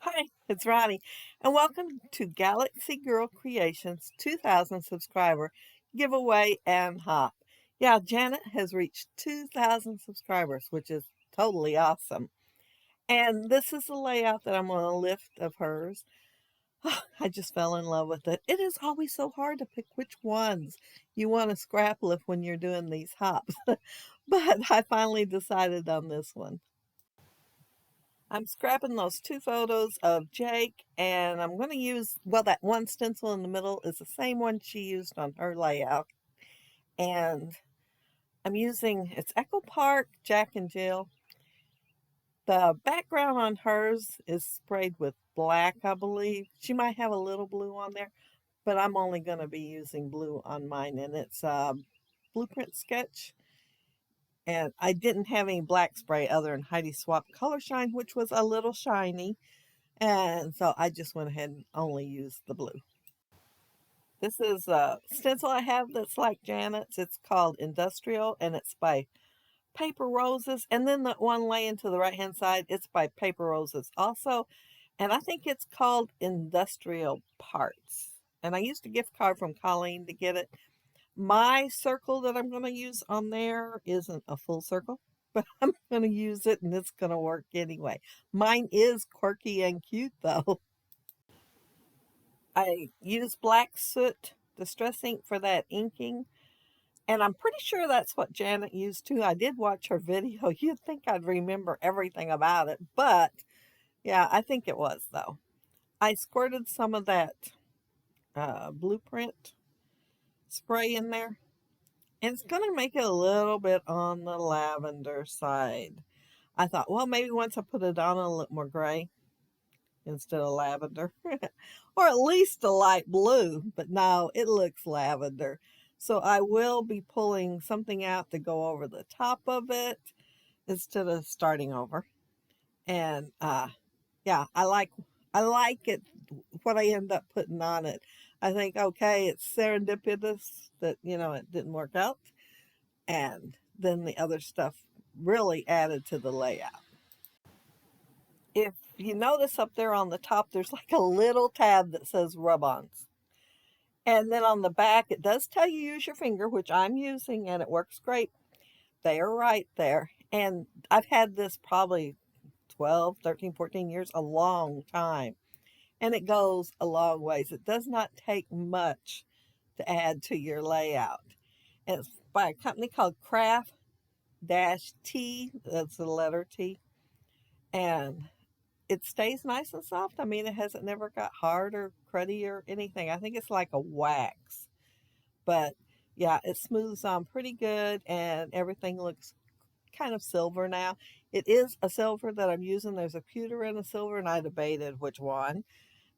Hi, it's Ronnie, and welcome to Galaxy Girl Creations 2000 subscriber giveaway and hop. Yeah, Janet has reached 2,000 subscribers, which is totally awesome. And this is the layout that I'm going to lift of hers. I just fell in love with it. It is always so hard to pick which ones you want to scrap lift when you're doing these hops. But I finally decided on this one. I'm scrapping those two photos of Jake, and I'm going to use, well, that one stencil in the middle is the same one she used on her layout. And I'm using, it's Echo Park, Jack and Jill. The background on hers is sprayed with black, I believe. She might have a little blue on there, but I'm only going to be using blue on mine, and it's a blueprint sketch. And I didn't have any black spray other than Heidi Swap Color Shine, which was a little shiny. And so I just went ahead and only used the blue. This is a stencil I have that's like Janet's. It's called Industrial, and it's by Paper Roses. And then the one laying to the right hand side, it's by Paper Roses also. And I think it's called Industrial Parts. And I used a gift card from Colleen to get it. My circle that I'm going to use on there isn't a full circle, but I'm going to use it and it's going to work anyway. Mine is quirky and cute though. I use black soot distress ink for that inking. And I'm pretty sure that's what Janet used too. I did watch her video. You'd think I'd remember everything about it. But yeah, I think it was though. I squirted some of that blueprint spray in there. And it's going to make it a little bit on the lavender side. I thought, well, maybe once I put it on, it'll look more gray instead of lavender, or at least a light blue, but no, it looks lavender. So I will be pulling something out to go over the top of it instead of starting over. And yeah, I like it what I end up putting on it. I think okay, it's serendipitous that it didn't work out, and then the other stuff really added to the layout. If you notice up there on the top, there's like a little tab that says rub-ons. And then on the back, it does tell you use your finger, which I'm using, and it works great. They are right there. And I've had this probably 12, 13, 14 years, a long time. And it goes a long ways. It does not take much to add to your layout. And it's by a company called Craft T. That's the letter T. And it stays nice and soft. I mean, it hasn't never got hard or cruddy or anything. I think it's like a wax. But yeah, it smooths on pretty good and everything looks kind of silver now. It is a silver that I'm using. There's a pewter and a silver, and I debated which one.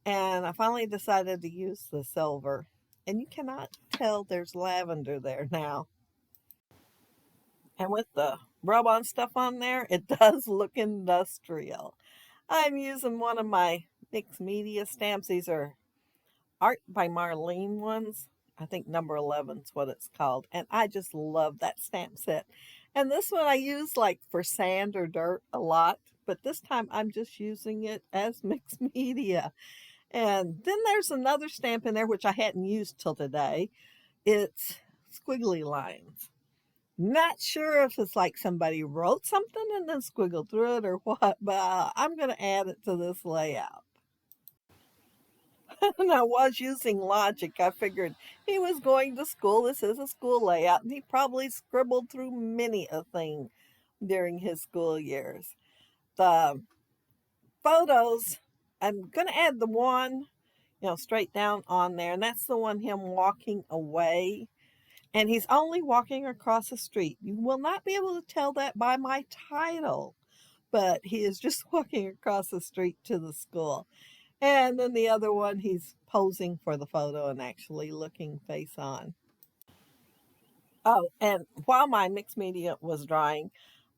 And I finally decided to use the silver. And you cannot tell there's lavender there now. And with the rub-on stuff on there, it does look industrial. I'm using one of my mixed media stamps. These are Art by Marlene ones. I think number 11 is what it's called. And I just love that stamp set. And this one I use like for sand or dirt a lot. But this time I'm just using it as mixed media. And then there's another stamp in there which I hadn't used till today. It's squiggly lines. Not sure if it's like somebody wrote something and then squiggled through it or what, but I'm going to add it to this layout. And I was using logic. I figured he was going to school. This is a school layout, and he probably scribbled through many a thing during his school years. The photos, I'm going to add the one, straight down on there, and that's the one him walking away. And he's only walking across the street. You will not be able to tell that by my title, but he is just walking across the street to the school. And then the other one, he's posing for the photo and actually looking face on. Oh, and while my mixed media was drying,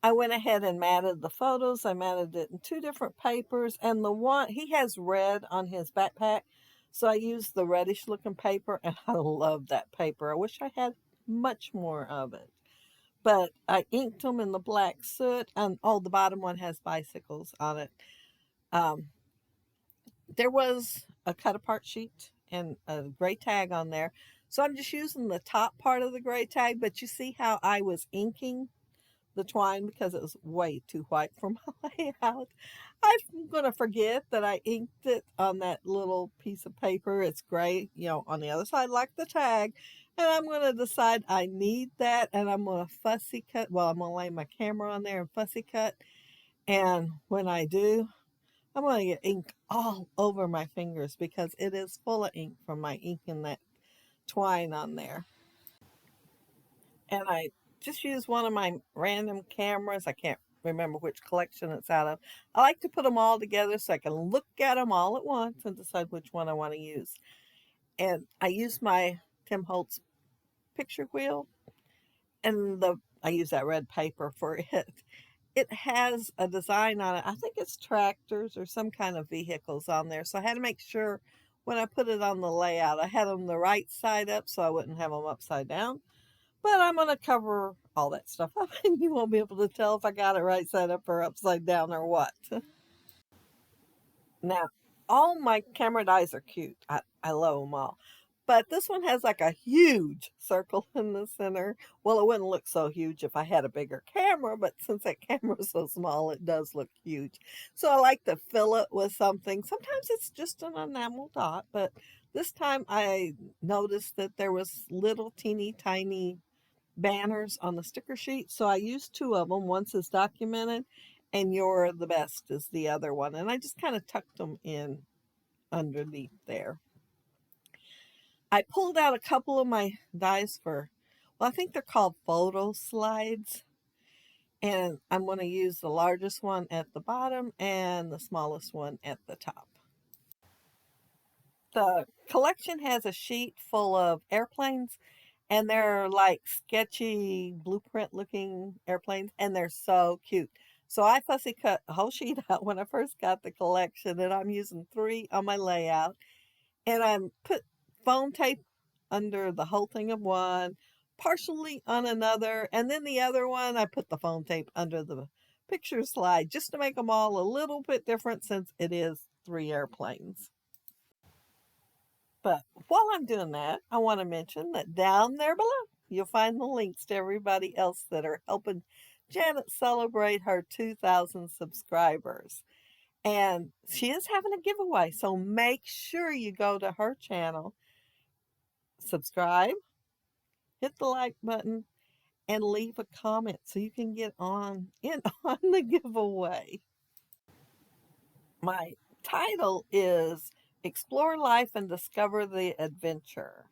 I went ahead and matted the photos. I matted it in two different papers. And the one, he has red on his backpack. So I used the reddish looking paper, and I love that paper. I wish I had much more of it. But I inked them in the black soot. And oh, the bottom one has bicycles on it. Um, there was a cut apart sheet and a gray tag on there. So I'm just using the top part of the gray tag, but you see how I was inking the twine because it was way too white for my layout. I'm going to forget that I inked it on that little piece of paper. It's gray, on the other side, like the tag. And I'm going to decide I need that. And I'm going to fussy cut. Well, I'm going to lay my camera on there and fussy cut. And when I do, I'm going to get ink all over my fingers because it is full of ink from my inking that twine on there. And I just use one of my random cameras. I can't remember which collection it's out of. I like to put them all together so I can look at them all at once and decide which one I want to use. And I use my Tim Holtz picture wheel, and I use that red paper for it. It has a design on it. I think it's tractors or some kind of vehicles on there. So I had to make sure when I put it on the layout, I had them the right side up so I wouldn't have them upside down. But I'm going to cover all that stuff up and you won't be able to tell if I got it right side up or upside down or what. Now, all my camera dies are cute. I love them all. But this one has like a huge circle in the center. Well, it wouldn't look so huge if I had a bigger camera, but since that camera is so small, it does look huge. So I like to fill it with something. Sometimes it's just an enamel dot, but this time I noticed that there was little teeny tiny banners on the sticker sheet. So I used two of them. One's is documented, and You're the Best is the other one. And I just kind of tucked them in underneath there. I pulled out a couple of my dies well, I think they're called photo slides. And I'm going to use the largest one at the bottom and the smallest one at the top. The collection has a sheet full of airplanes, and they're like sketchy blueprint looking airplanes, and they're so cute. So I fussy cut the whole sheet out when I first got the collection, and I'm using 3 on my layout. And I put foam tape under the whole thing of one, partially on another, and then the other one I put the foam tape under the picture slide just to make them all a little bit different since it is 3 airplanes. But while I'm doing that, I want to mention that down there below, you'll find the links to everybody else that are helping Janet celebrate her 2,000 subscribers. And she is having a giveaway. So make sure you go to her channel, subscribe, hit the like button, and leave a comment so you can get on in on the giveaway. My title is Explore Life and Discover the Adventure.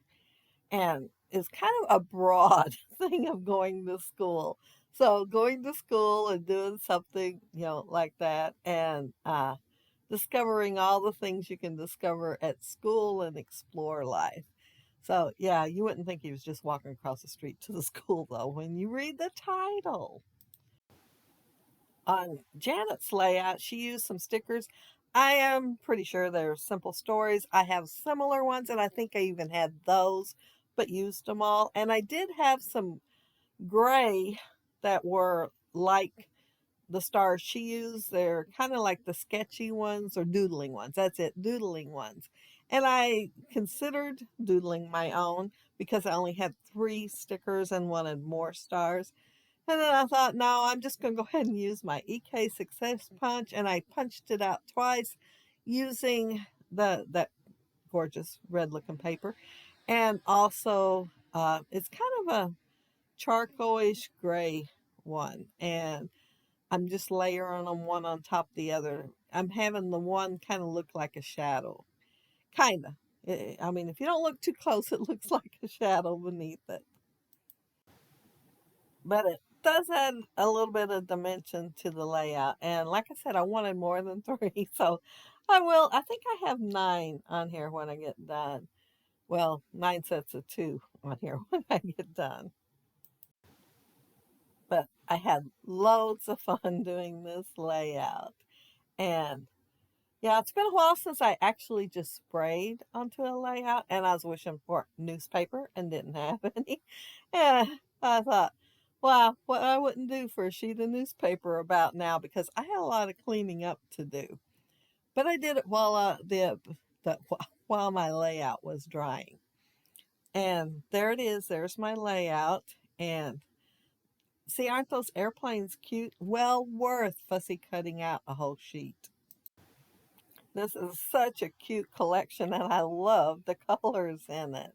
And it's kind of a broad thing of going to school. So going to school and doing something, like that, and discovering all the things you can discover at school and explore life. So yeah, you wouldn't think he was just walking across the street to the school though when you read the title. On Janet's layout, she used some stickers. I am pretty sure they're simple stories. I have similar ones, and I think I even had those, but used them all. And I did have some gray that were like the stars she used. They're kind of like the sketchy ones or doodling ones. That's it, doodling ones. And I considered doodling my own because I only had 3 stickers and wanted more stars. And then I thought, no, I'm just going to go ahead and use my EK Success Punch. And I punched it out twice using that gorgeous red looking paper. And also, it's kind of a charcoalish gray one. And I'm just layering them one on top of the other. I'm having the one kind of look like a shadow. Kind of. I mean, if you don't look too close, it looks like a shadow beneath it. But it does add a little bit of dimension to the layout. And like I said, I wanted more than 3, so I will. I think I have 9 on here when I get done. Well, 9 sets of 2 on here when I get done. But I had loads of fun doing this layout. And yeah, it's been a while since I actually just sprayed onto a layout, and I was wishing for newspaper and didn't have any. And I thought, wow, what I wouldn't do for a sheet of newspaper about now because I had a lot of cleaning up to do. But I did it while the while my layout was drying. And there it is. There's my layout. And see, aren't those airplanes cute? Well worth fussy cutting out a whole sheet. This is such a cute collection, and I love the colors in it.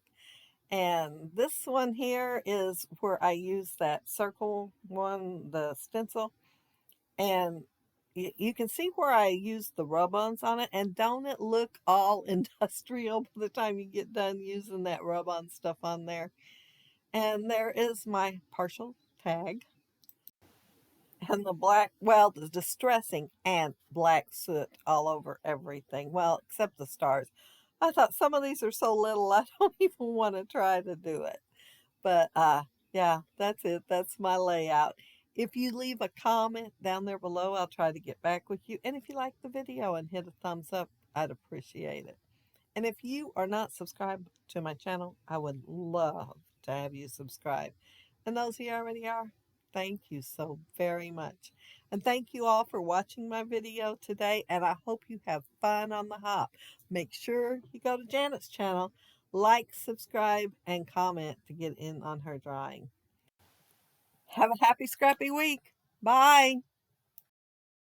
And this one here is where I use that circle one, the stencil. And you can see where I used the rub-ons on it. And don't it look all industrial by the time you get done using that rub-on stuff on there? And there is my partial tag. And the black, well, the distressing and black soot all over everything. Well, except the stars. I thought some of these are so little I don't even want to try to do it. But yeah, that's it. That's my layout. If you leave a comment down there below, I'll try to get back with you. And if you like the video and hit a thumbs up, I'd appreciate it. And if you are not subscribed to my channel, I would love to have you subscribe. And those who already are, thank you so very much. And thank you all for watching my video today. And I hope you have fun on the hop. Make sure you go to Janet's channel, like, subscribe, and comment to get in on her drawing. Have a happy, scrappy week. Bye.